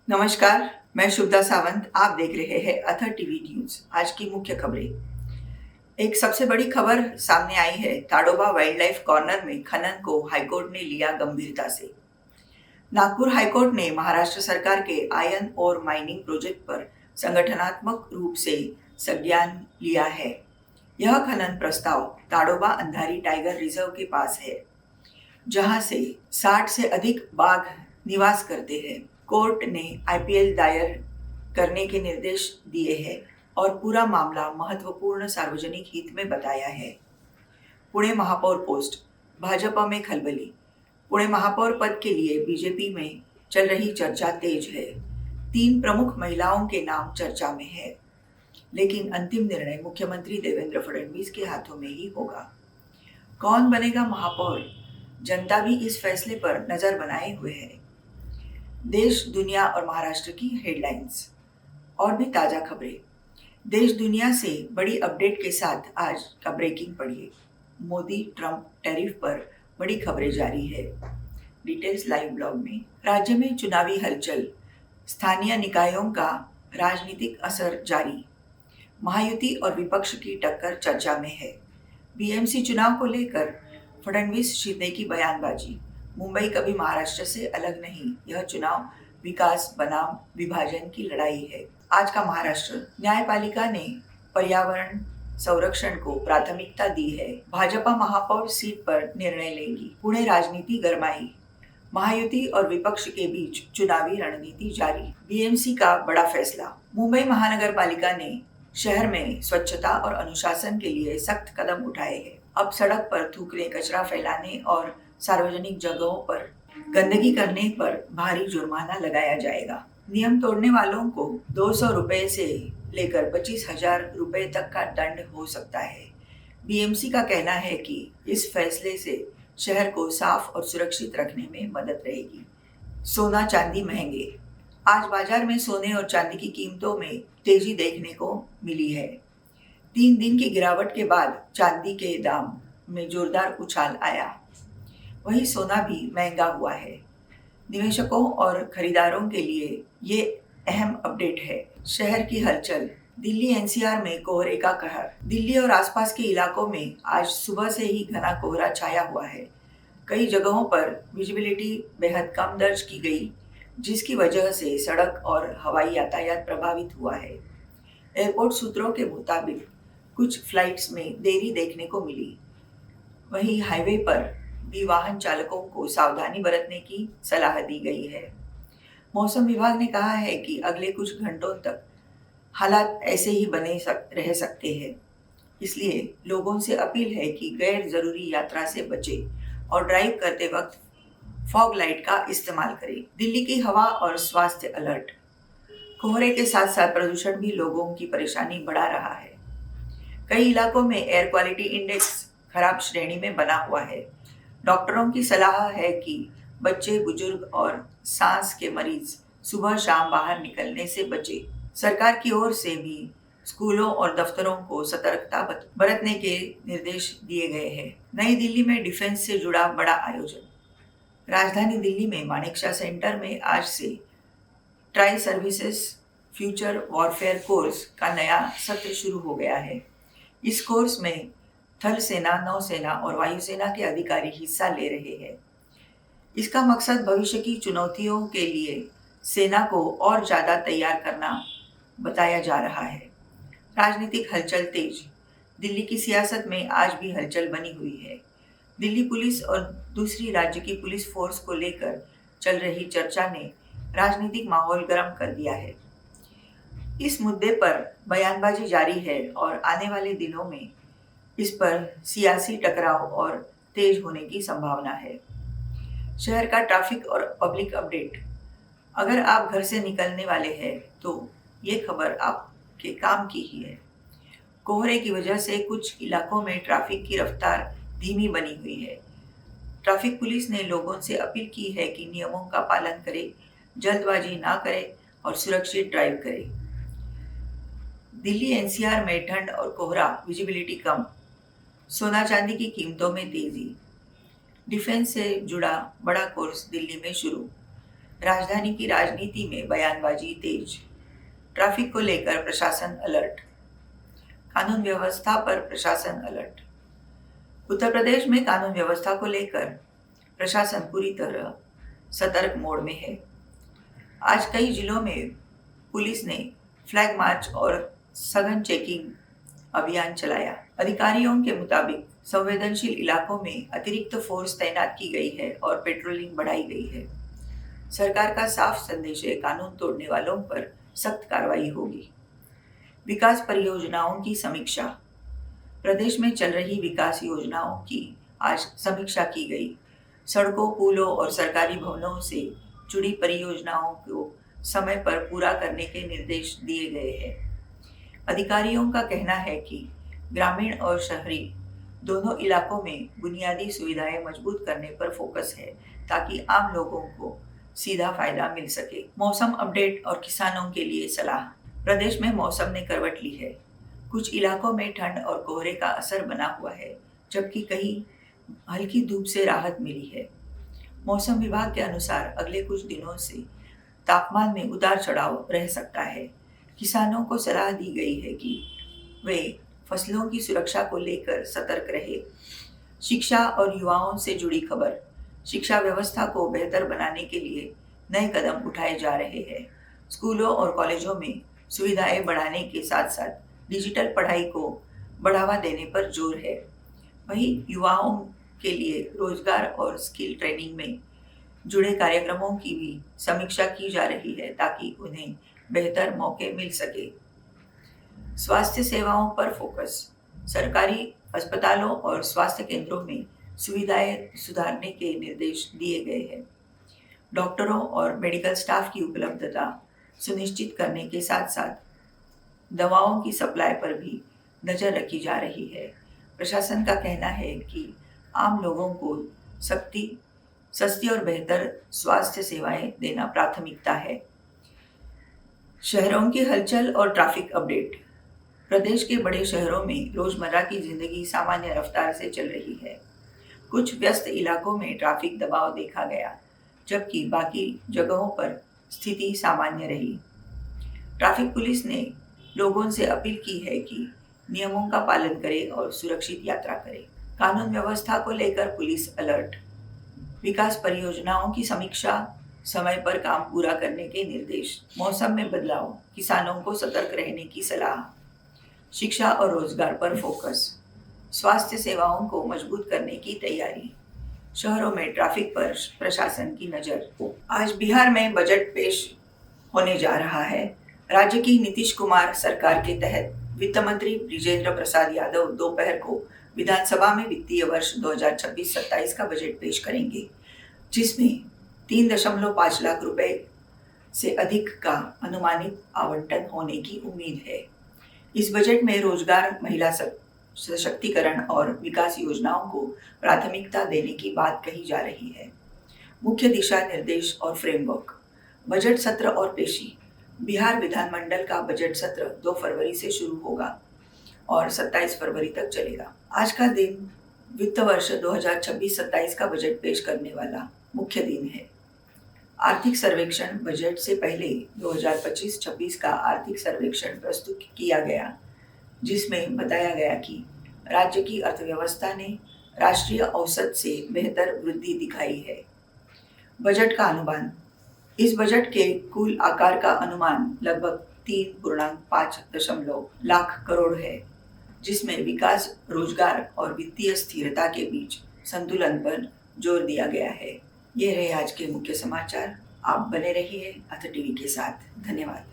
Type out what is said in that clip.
नमस्कार, मैं शुभदा सावंत। आप देख रहे हैं अथर टीवी न्यूज। आज की मुख्य खबरें। एक सबसे बड़ी खबर सामने आई है। ताडोबा वाइल्ड लाइफ कॉर्नर में खनन को हाईकोर्ट ने लिया गंभीरता से। नागपुर हाईकोर्ट ने महाराष्ट्र सरकार के आयरन और माइनिंग प्रोजेक्ट पर संगठनात्मक रूप से संज्ञान लिया है। यह खनन प्रस्ताव ताडोबा अंधारी टाइगर रिजर्व के पास है, जहां से 60 से अधिक बाघ निवास करते हैं। कोर्ट ने आईपीएल दायर करने के निर्देश दिए हैं और पूरा मामला महत्वपूर्ण सार्वजनिक हित में बताया है। पुणे महापौर पोस्ट, भाजपा में खलबली। पुणे महापौर पद के लिए बीजेपी में चल रही चर्चा तेज है। 3 प्रमुख महिलाओं के नाम चर्चा में है, लेकिन अंतिम निर्णय मुख्यमंत्री देवेंद्र फडणवीस के हाथों में ही होगा। कौन बनेगा महापौर, जनता भी इस फैसले पर नजर बनाए हुए है। देश, दुनिया और महाराष्ट्र की हेडलाइंस और भी ताजा खबरें। देश दुनिया से बड़ी अपडेट के साथ आज का ब्रेकिंग पढ़िए। मोदी ट्रंप टैरिफ पर बड़ी खबरें जारी है। डिटेल्स लाइव ब्लॉग में। राज्य में चुनावी हलचल, स्थानीय निकायों का राजनीतिक असर जारी। महायुति और विपक्ष की टक्कर चर्चा में है। बीएमसी चुनाव को लेकर फडणवीस शिंदे की बयानबाजी। मुंबई कभी महाराष्ट्र से अलग नहीं, यह चुनाव विकास बनाम विभाजन की लड़ाई है। आज का महाराष्ट्र। न्यायपालिका ने पर्यावरण संरक्षण को प्राथमिकता दी है। भाजपा महापौर सीट पर निर्णय लेगी। पुणे राजनीति गरमाई। महायुति और विपक्ष के बीच चुनावी रणनीति जारी। बीएमसी का बड़ा फैसला। मुंबई महानगर पालिका ने शहर में स्वच्छता और अनुशासन के लिए सख्त कदम उठाए हैं। अब सड़क पर थूकने, कचरा फैलाने और सार्वजनिक जगहों पर गंदगी करने पर भारी जुर्माना लगाया जाएगा। नियम तोड़ने वालों को 200 रुपए से लेकर 25,000 रुपए तक का दंड हो सकता है। बीएमसी का कहना है कि इस फैसले से शहर को साफ और सुरक्षित रखने में मदद रहेगी। सोना चांदी महंगे। आज बाजार में सोने और चांदी की कीमतों में तेजी देखने को मिली है। 3 दिन की गिरावट के बाद चांदी के दाम में जोरदार उछाल आया। वहीं सोना भी महंगा हुआ है। निवेशकों और खरीदारों के लिए ये अहम अपडेट है। शहर की हलचल। दिल्ली एनसीआर में कोहरे का कहर। दिल्ली और आसपास के इलाकों में आज सुबह से ही घना कोहरा छाया हुआ है। कई जगहों पर विजिबिलिटी बेहद कम दर्ज की गई, जिसकी वजह से सड़क और हवाई यातायात प्रभावित हुआ है। एयरपोर्ट सूत्रों के मुताबिक कुछ फ्लाइट्स में देरी देखने को मिली। वहीं हाईवे पर भी वाहन चालकों को सावधानी बरतने की सलाह दी गई है। मौसम विभाग ने कहा है कि अगले कुछ घंटों तक हालात ऐसे ही रह सकते हैं। इसलिए लोगों से अपील है कि गैर जरूरी यात्रा से बचें और ड्राइव करते वक्त फॉग लाइट का इस्तेमाल करें। दिल्ली की हवा और स्वास्थ्य अलर्ट। कोहरे के साथ साथ प्रदूषण भी लोगों की परेशानी बढ़ा रहा है। कई इलाकों में एयर क्वालिटी इंडेक्स खराब श्रेणी में बना हुआ है। डॉक्टरों की सलाह है कि बच्चे, बुजुर्ग और सांस के मरीज सुबह शाम बाहर निकलने से बचें। सरकार की ओर से भी स्कूलों और दफ्तरों को सतर्कता बरतने के निर्देश दिए गए हैं। नई दिल्ली में डिफेंस से जुड़ा बड़ा आयोजन। राजधानी दिल्ली में मानेकशॉ सेंटर में आज से tri services future warfare course का नया सत्र शुरू हो गया है। इस कोर्स में थल सेना, नौसेना और वायुसेना के अधिकारी हिस्सा ले रहे हैं। इसका मकसद भविष्य की चुनौतियों के लिए सेना को और ज़्यादा तैयार करना बताया जा रहा है। राजनीतिक हलचल तेज। दिल्ली की सियासत में आज भी हलचल बनी हुई है। दिल्ली पुलिस और दूसरी राज्य की पुलिस फोर्स को लेकर चल रही चर्चा ने राजनीतिक माहौल गर्म कर दिया है। इस मुद्दे पर बयानबाजी जारी है और आने वाले दिनों में इस पर सियासी टकराव और तेज होने की संभावना है। शहर का ट्रैफिक और पब्लिक अपडेट। अगर आप घर से निकलने वाले हैं तो ये खबर आपके काम की ही है। कोहरे की वजह से कुछ इलाकों में ट्रैफिक की रफ्तार धीमी बनी हुई है। ट्रैफिक पुलिस ने लोगों से अपील की है कि नियमों का पालन करें, जल्दबाजी ना करें और सुरक्षित ड्राइव करें। दिल्ली एनसीआर में ठंड और कोहरा, विजिबिलिटी कम। सोना चांदी की कीमतों में तेजी। डिफेंस से जुड़ा बड़ा कोर्स दिल्ली में शुरू। राजधानी की राजनीति में बयानबाजी तेज, ट्रैफिक को लेकर प्रशासन अलर्ट, कानून व्यवस्था पर प्रशासन अलर्ट। उत्तर प्रदेश में कानून व्यवस्था को लेकर प्रशासन पूरी तरह सतर्क मोड में है। आज कई जिलों में पुलिस ने फ्लैग मार्च और सघन चेकिंग अभियान चलाया। अधिकारियों के मुताबिक संवेदनशील इलाकों में अतिरिक्त फोर्स तैनात की गई है और पेट्रोलिंग बढ़ाई गई है। सरकार का साफ संदेश है, कानून तोड़ने वालों पर सख्त कार्रवाई होगी। विकास परियोजनाओं की समीक्षा। प्रदेश में चल रही विकास योजनाओं की आज समीक्षा की गई। सड़कों, पुलों और सरकारी भवनों से जुड़ी परियोजनाओं को समय पर पूरा करने के निर्देश दिए गए हैं। अधिकारियों का कहना है कि ग्रामीण और शहरी दोनों इलाकों में बुनियादी सुविधाएं मजबूत करने पर फोकस है, ताकि आम लोगों को सीधा फायदा मिल सके। मौसम अपडेट और किसानों के लिए सलाह। प्रदेश में मौसम ने करवट ली है। कुछ इलाकों में ठंड और कोहरे का असर बना हुआ है, जबकि कहीं हल्की धूप से राहत मिली है। मौसम विभाग के अनुसार अगले कुछ दिनों से तापमान में उतार चढ़ाव रह सकता है। किसानों को सलाह दी गई है कि वे फसलों की सुरक्षा को लेकर सतर्क रहे। शिक्षा और युवाओं से जुड़ी खबर। शिक्षा व्यवस्था को बेहतर बनाने के लिए नए कदम उठाए जा रहे हैं। स्कूलों और कॉलेजों में सुविधाएं बढ़ाने के साथ साथ डिजिटल पढ़ाई को बढ़ावा देने पर जोर है। वहीं युवाओं के लिए रोजगार और स्किल ट्रेनिंग में जुड़े कार्यक्रमों की भी समीक्षा की जा रही है, ताकि उन्हें बेहतर मौके मिल सके। स्वास्थ्य सेवाओं पर फोकस। सरकारी अस्पतालों और स्वास्थ्य केंद्रों में सुविधाएं सुधारने के निर्देश दिए गए हैं। डॉक्टरों और मेडिकल स्टाफ की उपलब्धता सुनिश्चित करने के साथ साथ दवाओं की सप्लाई पर भी नजर रखी जा रही है। प्रशासन का कहना है कि आम लोगों को सस्ती और बेहतर स्वास्थ्य सेवाएं देना प्राथमिकता है। शहरों की हलचल और ट्रैफिक अपडेट। प्रदेश के बड़े शहरों में रोजमर्रा की जिंदगी सामान्य रफ्तार से चल रही है। कुछ व्यस्त इलाकों में ट्रैफिक दबाव देखा गया, जबकि बाकी जगहों पर स्थिति सामान्य रही। ट्रैफिक पुलिस ने लोगों से अपील की है कि नियमों का पालन करें और सुरक्षित यात्रा करें। कानून व्यवस्था को लेकर पुलिस अलर्ट। विकास परियोजनाओं की समीक्षा, समय पर काम पूरा करने के निर्देश। मौसम में बदलाव, किसानों को सतर्क रहने की सलाह। शिक्षा और रोजगार पर फोकस। स्वास्थ्य सेवाओं को मजबूत करने की तैयारी। शहरों में ट्रैफिक पर प्रशासन की नजर। आज बिहार में बजट पेश होने जा रहा है। राज्य की नीतीश कुमार सरकार के तहत वित्त मंत्री ब्रिजेंद्र प्रसाद यादव दोपहर को विधानसभा में वित्तीय वर्ष 2026-27 का बजट पेश करेंगे, जिसमें 3.5 लाख रुपए से अधिक का अनुमानित आवंटन होने की उम्मीद है। इस बजट में रोजगार, महिला सशक्तिकरण और विकास योजनाओं को प्राथमिकता देने की बात कही जा रही है। मुख्य दिशा निर्देश और फ्रेमवर्क। बजट सत्र और पेशी। बिहार विधानमंडल का बजट सत्र 2 फरवरी से शुरू होगा और 27 फरवरी तक चलेगा। आज का दिन वित्त वर्ष 2026-27 का बजट पेश करने वाला मुख्य दिन है। आर्थिक सर्वेक्षण। बजट से पहले 2025-26 का आर्थिक सर्वेक्षण प्रस्तुत किया गया, जिसमें बताया गया कि राज्य की अर्थव्यवस्था ने राष्ट्रीय औसत से बेहतर वृद्धि दिखाई है। बजट का अनुमान। इस बजट के कुल आकार का अनुमान लगभग 3.5 लाख करोड़ है, जिसमें विकास, रोजगार और वित्तीय स्थिरता के बीच संतुलन पर जोर दिया गया है। ये रहे आज के मुख्य समाचार। आप बने रहिए अथ टीवी के साथ। धन्यवाद।